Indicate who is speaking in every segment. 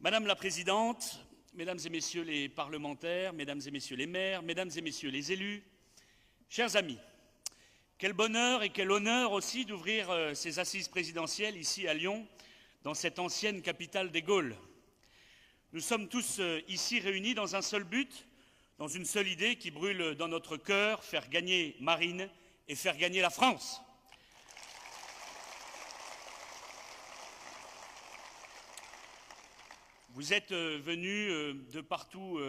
Speaker 1: Madame la Présidente, Mesdames et Messieurs les parlementaires, Mesdames et Messieurs les maires, Mesdames et Messieurs les élus, chers amis, quel bonheur et quel honneur aussi d'ouvrir ces assises présidentielles ici à Lyon, dans cette ancienne capitale des Gaules. Nous sommes tous ici réunis dans un seul but, dans une seule idée qui brûle dans notre cœur, faire gagner Marine et faire gagner la France. Vous êtes venus de partout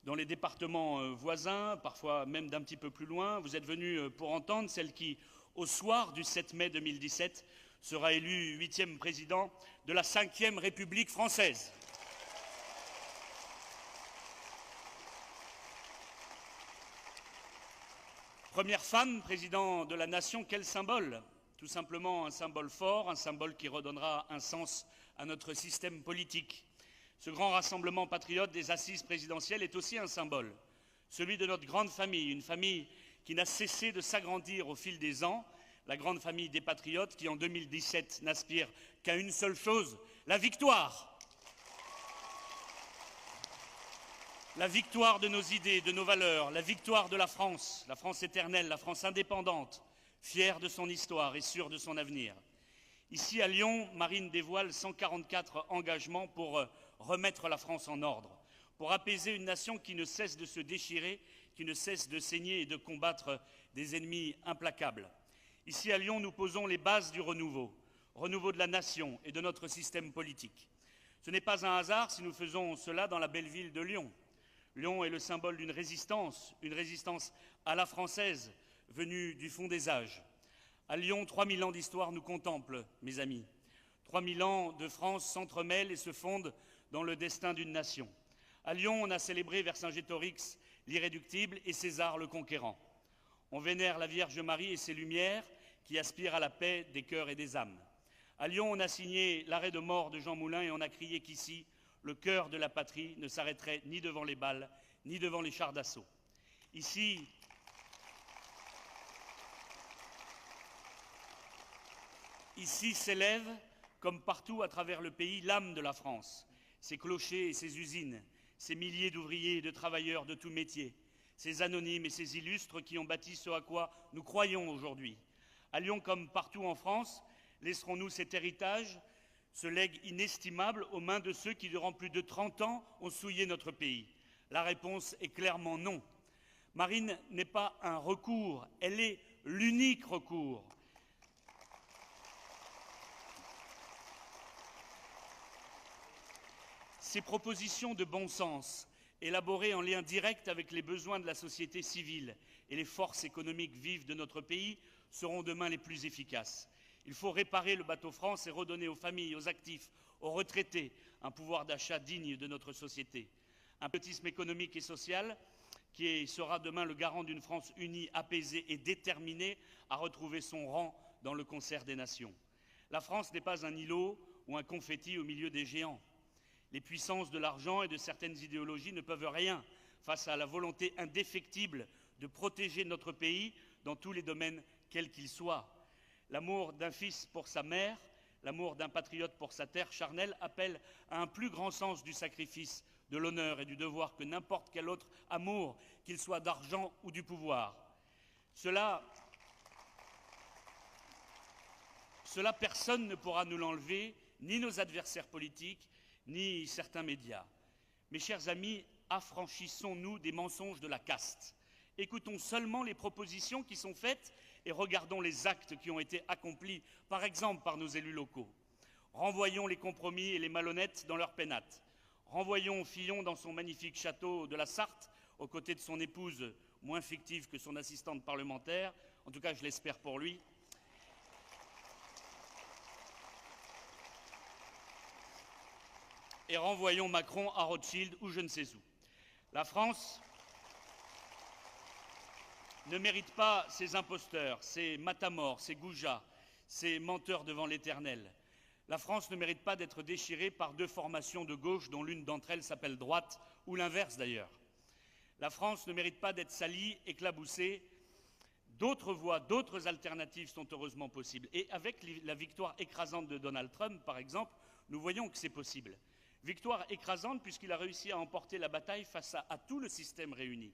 Speaker 1: dans les départements voisins, parfois même d'un petit peu plus loin. Vous êtes venus pour entendre celle qui, au soir du 7 mai 2017, sera élu 8e président de la 5e République française. Première femme président de la nation, quel symbole? Tout simplement un symbole fort, un symbole qui redonnera un sens à notre système politique. Ce grand rassemblement patriote des assises présidentielles est aussi un symbole, celui de notre grande famille, une famille qui n'a cessé de s'agrandir au fil des ans, la grande famille des patriotes qui en 2017 n'aspire qu'à une seule chose, la victoire. La victoire de nos idées, de nos valeurs, la victoire de la France éternelle, la France indépendante, fière de son histoire et sûre de son avenir. Ici à Lyon, Marine dévoile 144 engagements pour remettre la France en ordre, pour apaiser une nation qui ne cesse de se déchirer, qui ne cesse de saigner et de combattre des ennemis implacables. Ici à Lyon, nous posons les bases du renouveau de la nation et de notre système politique. Ce n'est pas un hasard si nous faisons cela dans la belle ville de Lyon. Lyon est le symbole d'une résistance à la française, venue du fond des âges. À Lyon, 3000 ans d'histoire nous contemplent, mes amis. 3000 ans de France s'entremêlent et se fondent dans le destin d'une nation. À Lyon, on a célébré Vercingétorix, l'irréductible, et César le conquérant. On vénère la Vierge Marie et ses lumières qui aspirent à la paix des cœurs et des âmes. À Lyon, on a signé l'arrêt de mort de Jean Moulin et on a crié qu'ici, le cœur de la patrie ne s'arrêterait ni devant les balles, ni devant les chars d'assaut. Ici s'élève, comme partout à travers le pays, l'âme de la France. Ses clochers et ses usines, ses milliers d'ouvriers et de travailleurs de tous métiers, ces anonymes et ces illustres qui ont bâti ce à quoi nous croyons aujourd'hui. À Lyon, comme partout en France, laisserons-nous cet héritage, ce legs inestimable aux mains de ceux qui, durant plus de 30 ans, ont souillé notre pays? La réponse est clairement non. Marine n'est pas un recours, elle est l'unique recours. Ces propositions de bon sens, élaborées en lien direct avec les besoins de la société civile et les forces économiques vives de notre pays, seront demain les plus efficaces. Il faut réparer le bateau France et redonner aux familles, aux actifs, aux retraités un pouvoir d'achat digne de notre société. Un patriotisme économique et social qui sera demain le garant d'une France unie, apaisée et déterminée à retrouver son rang dans le concert des nations. La France n'est pas un îlot ou un confetti au milieu des géants. Les puissances de l'argent et de certaines idéologies ne peuvent rien face à la volonté indéfectible de protéger notre pays dans tous les domaines, quels qu'ils soient. L'amour d'un fils pour sa mère, l'amour d'un patriote pour sa terre charnelle appelle à un plus grand sens du sacrifice, de l'honneur et du devoir que n'importe quel autre amour, qu'il soit d'argent ou du pouvoir. Cela, personne ne pourra nous l'enlever, ni nos adversaires politiques, ni certains médias. Mes chers amis, affranchissons-nous des mensonges de la caste. Écoutons seulement les propositions qui sont faites et regardons les actes qui ont été accomplis, par exemple par nos élus locaux. Renvoyons les compromis et les malhonnêtes dans leur pénate. Renvoyons Fillon dans son magnifique château de la Sarthe, aux côtés de son épouse, moins fictive que son assistante parlementaire, en tout cas je l'espère pour lui. Et renvoyons Macron à Rothschild ou je ne sais où. La France ne mérite pas ces imposteurs, ces matamors, ces goujats, ces menteurs devant l'Éternel. La France ne mérite pas d'être déchirée par deux formations de gauche dont l'une d'entre elles s'appelle droite, ou l'inverse d'ailleurs. La France ne mérite pas d'être salie, éclaboussée. D'autres voies, d'autres alternatives sont heureusement possibles. Et avec la victoire écrasante de Donald Trump, par exemple, nous voyons que c'est possible. Victoire écrasante puisqu'il a réussi à emporter la bataille face à tout le système réuni.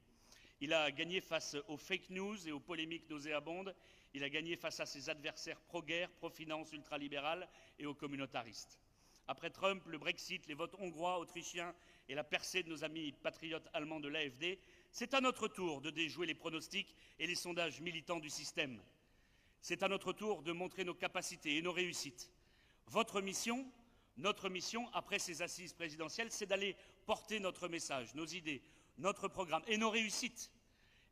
Speaker 1: Il a gagné face aux fake news et aux polémiques nauséabondes. Il a gagné face à ses adversaires pro-guerre, pro-finance ultralibérale et aux communautaristes. Après Trump, le Brexit, les votes hongrois, autrichiens et la percée de nos amis patriotes allemands de l'AfD, c'est à notre tour de déjouer les pronostics et les sondages militants du système. C'est à notre tour de montrer nos capacités et nos réussites. Votre mission, notre mission, après ces assises présidentielles, c'est d'aller porter notre message, nos idées, notre programme et nos réussites.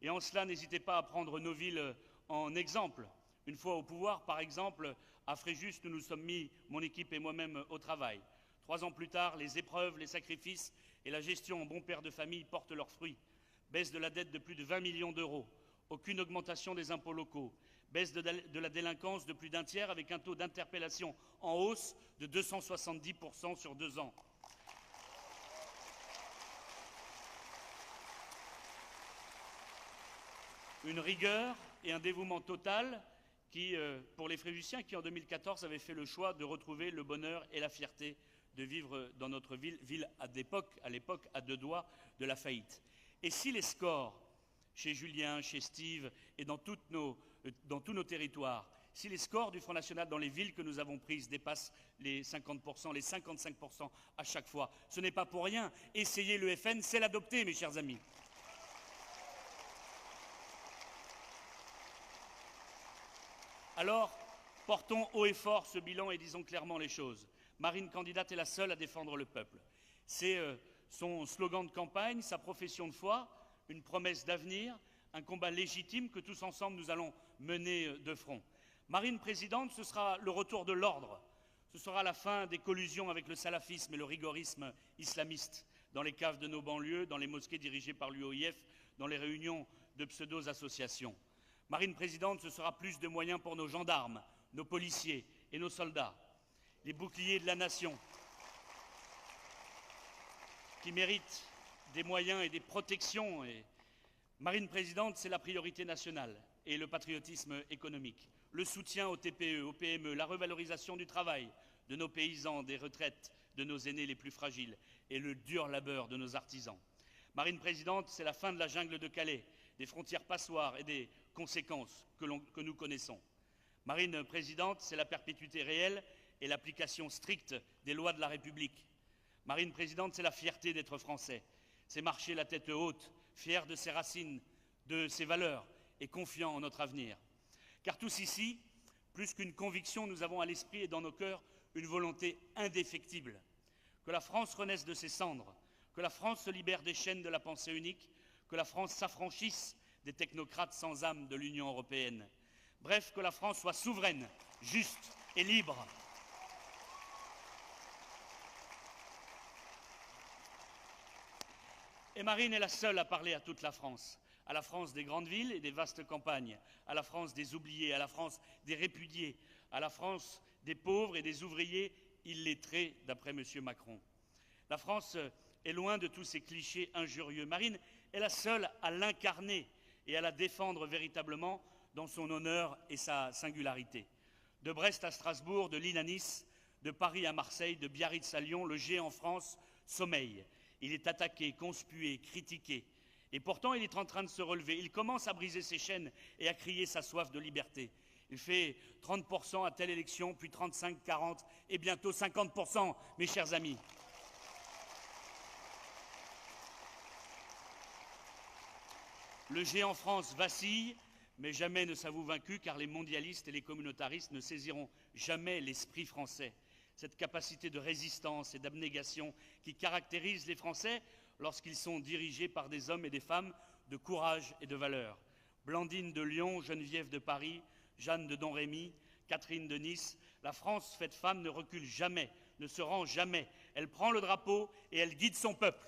Speaker 1: Et en cela, n'hésitez pas à prendre nos villes en exemple. Une fois au pouvoir, par exemple, à Fréjus, nous nous sommes mis, mon équipe et moi-même, au travail. 3 ans plus tard, les épreuves, les sacrifices et la gestion en bon père de famille portent leurs fruits. Baisse de la dette de plus de 20 millions d'euros, aucune augmentation des impôts locaux, baisse de la délinquance de plus d'un tiers avec un taux d'interpellation en hausse de 270% sur 2 ans. Une rigueur et un dévouement total pour les Fréjussiens qui, en 2014, avaient fait le choix de retrouver le bonheur et la fierté de vivre dans notre ville à l'époque à 2 doigts de la faillite. Et si les scores, chez Julien, chez Steve et dans tous nos territoires, si les scores du Front National dans les villes que nous avons prises dépassent les 50%, les 55% à chaque fois, ce n'est pas pour rien. Essayer le FN, c'est l'adopter, mes chers amis. Alors, portons haut et fort ce bilan et disons clairement les choses. Marine candidate est la seule à défendre le peuple. C'est son slogan de campagne, sa profession de foi, une promesse d'avenir, un combat légitime que tous ensemble nous allons mener de front. Marine présidente, ce sera le retour de l'ordre. Ce sera la fin des collusions avec le salafisme et le rigorisme islamiste dans les caves de nos banlieues, dans les mosquées dirigées par l'UOIF, dans les réunions de pseudo-associations. Marine présidente, ce sera plus de moyens pour nos gendarmes, nos policiers et nos soldats, les boucliers de la nation, qui méritent des moyens et des protections. Et Marine présidente, c'est la priorité nationale et le patriotisme économique, le soutien aux TPE, aux PME, la revalorisation du travail de nos paysans, des retraites de nos aînés les plus fragiles et le dur labeur de nos artisans. Marine présidente, c'est la fin de la jungle de Calais, des frontières passoires et des conséquences que nous connaissons. Marine présidente, c'est la perpétuité réelle et l'application stricte des lois de la République. Marine présidente, c'est la fierté d'être français. C'est marcher la tête haute, fier de ses racines, de ses valeurs et confiant en notre avenir. Car tous ici, plus qu'une conviction, nous avons à l'esprit et dans nos cœurs une volonté indéfectible. Que la France renaisse de ses cendres, que la France se libère des chaînes de la pensée unique, que la France s'affranchisse des technocrates sans âme de l'Union européenne. Bref, que la France soit souveraine, juste et libre. Et Marine est la seule à parler à toute la France des grandes villes et des vastes campagnes, à la France des oubliés, à la France des répudiés, à la France des pauvres et des ouvriers illettrés, d'après M. Macron. La France est loin de tous ces clichés injurieux. Marine est la seule à l'incarner et à la défendre véritablement dans son honneur et sa singularité. De Brest à Strasbourg, de Lille à Nice, de Paris à Marseille, de Biarritz à Lyon, le géant France sommeille. Il est attaqué, conspué, critiqué. Et pourtant, il est en train de se relever. Il commence à briser ses chaînes et à crier sa soif de liberté. Il fait 30% à telle élection, puis 35, 40 et bientôt 50%, mes chers amis. Le géant France vacille, mais jamais ne s'avoue vaincu, car les mondialistes et les communautaristes ne saisiront jamais l'esprit français. Cette capacité de résistance et d'abnégation qui caractérise les Français lorsqu'ils sont dirigés par des hommes et des femmes de courage et de valeur. Blandine de Lyon, Geneviève de Paris, Jeanne de Domrémy, Catherine de Nice, la France faite femme ne recule jamais, ne se rend jamais. Elle prend le drapeau et elle guide son peuple.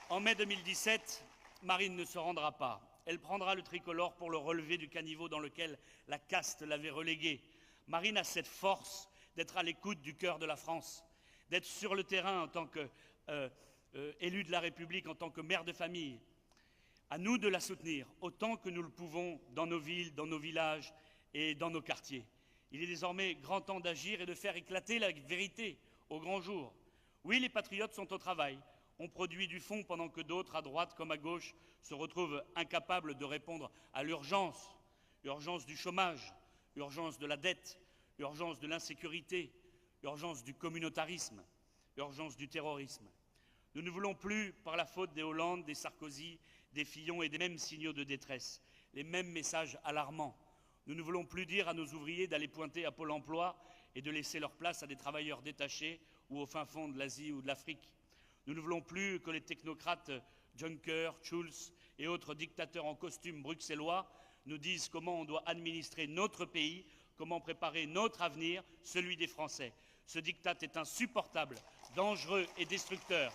Speaker 1: En mai 2017, Marine ne se rendra pas. Elle prendra le tricolore pour le relever du caniveau dans lequel la caste l'avait relégué. Marine a cette force d'être à l'écoute du cœur de la France, d'être sur le terrain en tant qu'élue de la République, en tant que mère de famille. À nous de la soutenir autant que nous le pouvons dans nos villes, dans nos villages et dans nos quartiers. Il est désormais grand temps d'agir et de faire éclater la vérité au grand jour. Oui, les patriotes sont au travail. On produit du fond pendant que d'autres, à droite comme à gauche, se retrouvent incapables de répondre à l'urgence. Urgence du chômage, urgence de la dette, urgence de l'insécurité, urgence du communautarisme, urgence du terrorisme. Nous ne voulons plus, par la faute des Hollande, des Sarkozy, des Fillon et des mêmes signaux de détresse, les mêmes messages alarmants. Nous ne voulons plus dire à nos ouvriers d'aller pointer à Pôle emploi et de laisser leur place à des travailleurs détachés ou au fin fond de l'Asie ou de l'Afrique. Nous ne voulons plus que les technocrates Juncker, Schulz et autres dictateurs en costume bruxellois nous disent comment on doit administrer notre pays, comment préparer notre avenir, celui des Français. Ce diktat est insupportable, dangereux et destructeur.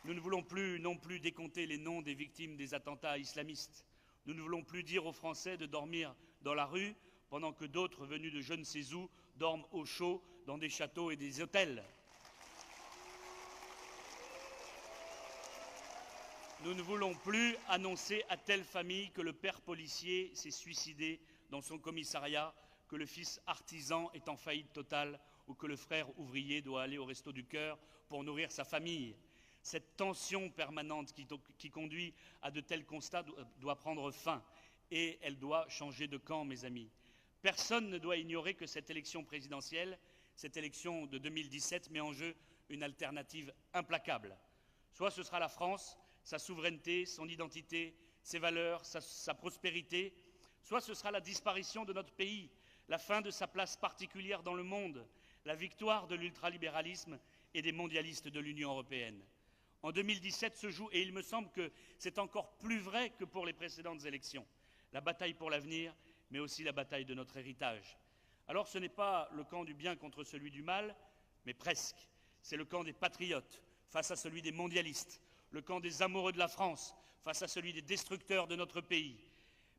Speaker 1: Nous ne voulons plus non plus décompter les noms des victimes des attentats islamistes. Nous ne voulons plus dire aux Français de dormir dans la rue pendant que d'autres venus de je ne sais où dorment au chaud dans des châteaux et des hôtels. Nous ne voulons plus annoncer à telle famille que le père policier s'est suicidé dans son commissariat, que le fils artisan est en faillite totale ou que le frère ouvrier doit aller au resto du cœur pour nourrir sa famille. Cette tension permanente qui conduit à de tels constats doit prendre fin et elle doit changer de camp, mes amis. Personne ne doit ignorer que cette élection présidentielle, cette élection de 2017 met en jeu une alternative implacable. Soit ce sera la France, sa souveraineté, son identité, ses valeurs, sa prospérité, soit ce sera la disparition de notre pays, la fin de sa place particulière dans le monde, la victoire de l'ultralibéralisme et des mondialistes de l'Union européenne. En 2017 se joue, et il me semble que c'est encore plus vrai que pour les précédentes élections, la bataille pour l'avenir, mais aussi la bataille de notre héritage. Alors ce n'est pas le camp du bien contre celui du mal, mais presque. C'est le camp des patriotes face à celui des mondialistes, le camp des amoureux de la France face à celui des destructeurs de notre pays.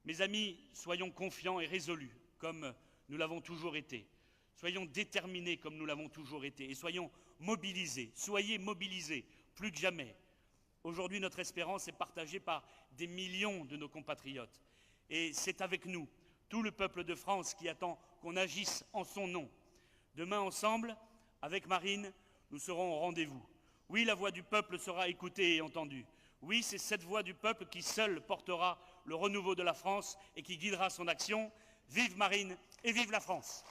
Speaker 1: Mes amis, soyons confiants et résolus, comme nous l'avons toujours été. Soyons déterminés comme nous l'avons toujours été, et soyons mobilisés. Soyez mobilisés, plus que jamais. Aujourd'hui, notre espérance est partagée par des millions de nos compatriotes. Et c'est avec nous, tout le peuple de France qui attend qu'on agisse en son nom. Demain, ensemble, avec Marine, nous serons au rendez-vous. Oui, la voix du peuple sera écoutée et entendue. Oui, c'est cette voix du peuple qui seule portera le renouveau de la France et qui guidera son action. Vive Marine et vive la France!